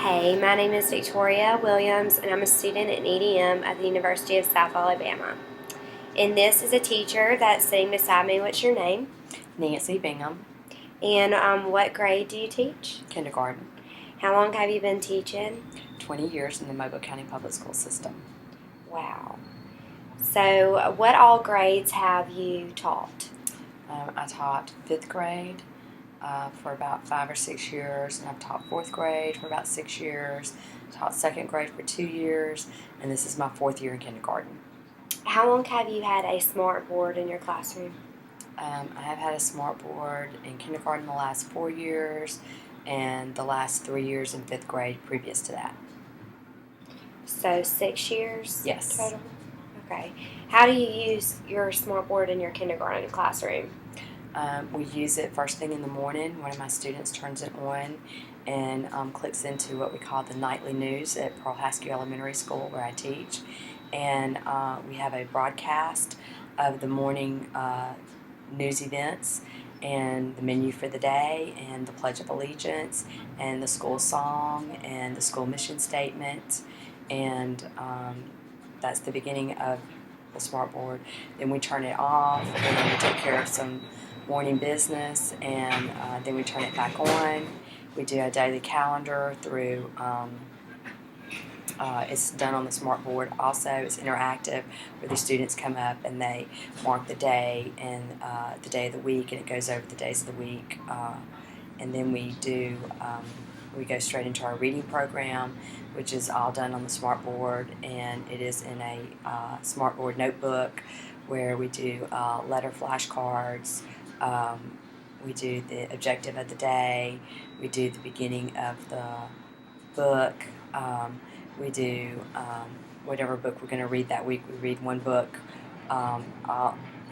Hey, my name is Victoria Williams, and I'm a student at EDM at the University of South Alabama. And this is a teacher that's sitting beside me. What's your name? Nancy Bingham, And what grade do you teach? kindergarten, How long have you been teaching? 20 years in the Mobile County Public School System. Wow. So, what all grades have you taught? I taught 5th grade for about 5 or 6 years, and I've taught 4th grade for about 6 years, taught 2nd grade for 2 years, and this is my 4th year in kindergarten. How long have you had a smart board in your classroom? I have had a smart board in kindergarten the last 4 years, and the last 3 years in 5th grade previous to that. So, 6 years Yes. total? Okay. How do you use your smart board in your kindergarten classroom? We use it first thing in the morning. One of my students turns it on and clicks into what we call the nightly news at Pearl Haskell Elementary School, where I teach. And we have a broadcast of the morning news events and the menu for the day and the Pledge of Allegiance and the school song and the school mission statement. And that's the beginning of the smart board. Then we turn it off and we take care of some morning business, and then we turn it back on. We do a daily calendar through, it's done on the smart board. Also, it's interactive where the students come up and they mark the day and the day of the week, and it goes over the days of the week. And then we go straight into our reading program, which is all done on the smart board, and it is in a smart board notebook where we do letter flashcards. We do the objective of the day. We do the beginning of the book. We do whatever book we're going to read that week. We read one book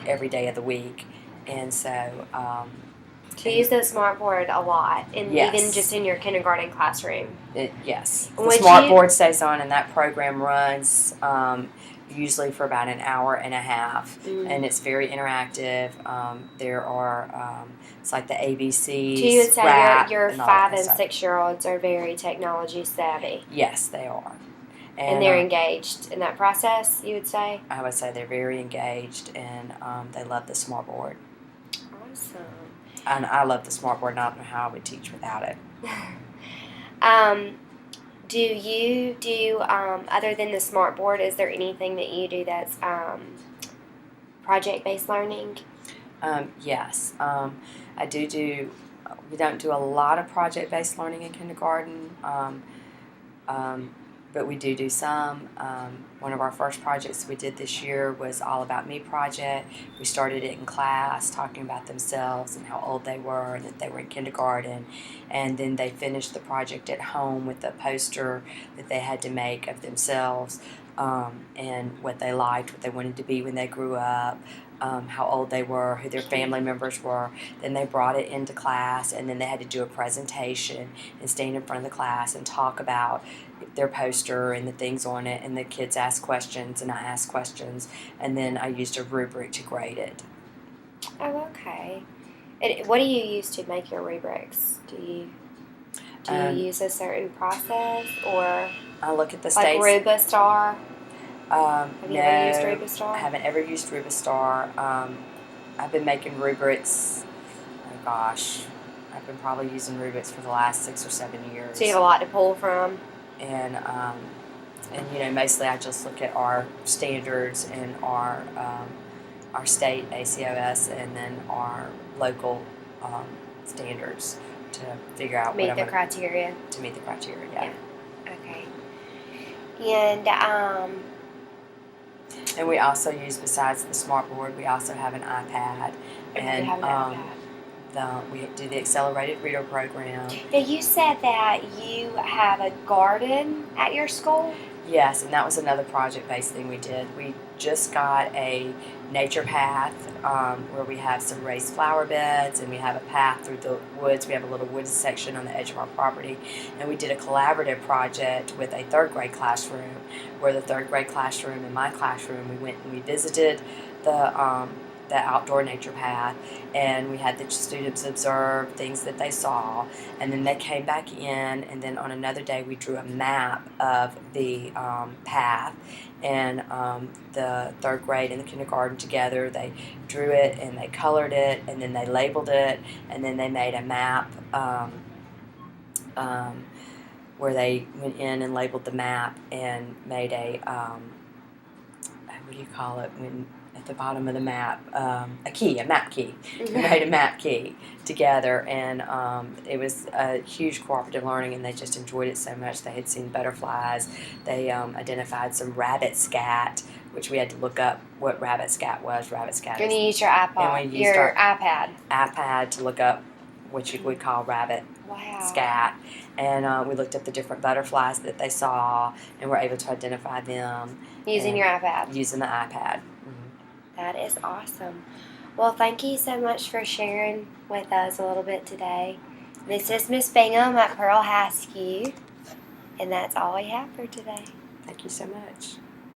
every day of the week. And so... So you use the smart board a lot, and Yes. even just in your kindergarten classroom. Yes. The Would smart you- board stays on, and that program runs usually for about an hour and a half, and it's very interactive. There are, it's like the ABCs, So you would say rap, your and all that 5 kind of and stuff. 6-year-olds are very technology savvy, Yes, they are. and they're engaged in that process, you would say? I would say they're very engaged, and they love the smart board. Awesome. And I love the smart board, and I don't know how I would teach without it. Do you do, other than the smart board, is there anything that you do that's project-based learning? Yes. I do, we don't do a lot of project-based learning in kindergarten, but we do some. One of our first projects we did this year was All About Me project. We started it in class, talking about themselves and how old they were and that they were in kindergarten. And then they finished the project at home with a poster that they had to make of themselves, and what they liked, what they wanted to be when they grew up, how old they were, who their family members were. Then they brought it into class, and then they had to do a presentation and stand in front of the class and talk about their poster and the things on it, and the kids asked questions and I asked questions, and then I used a rubric to grade it. Oh, okay. And what do you use to make your rubrics? Do you use a certain process, or I look at the like states. Rubastar? Have you ever used No, Rubastar? I haven't ever used Rubastar. I've been making rubrics, oh gosh, I've been probably using rubrics for the last 6 or 7 years. So you have a lot to pull from. And you know, mostly I just look at our standards and our state ACOS, and then our local standards to figure out Meet what the criteria. to meet the criteria. Yeah. Okay. And we also use, besides the smart board, we also have an iPad, and we do the accelerated reader program. Now, you said that you have a garden at your school? Yes, and that was another project-based thing we did. We just got a nature path where we have some raised flower beds, and we have a path through the woods. We have a little woods section on the edge of our property, and we did a collaborative project with a 3rd grade classroom, where the 3rd grade classroom and my classroom, we went and we visited the the outdoor nature path, and we had the students observe things that they saw, and then they came back in, and then on another day we drew a map of the path, and the third grade and the kindergarten together, they drew it and they colored it, and then they labeled it, and then they made a map where they went in and labeled the map and made a what do you call it when at the bottom of the map, a map key. We made a map key together, and it was a huge cooperative learning, and they just enjoyed it so much. They had seen butterflies. They identified some rabbit scat, which we had to look up what rabbit scat was. Rabbit scat You're is going to use your iPod, and we used your our iPad. to look up what you would call rabbit Wow. scat, and we looked up the different butterflies that they saw, and were able to identify them Using your iPad. using the iPad. That is awesome. Well, thank you so much for sharing with us a little bit today. This is Miss Bingham at Pearl High School, and that's all we have for today. Thank you so much.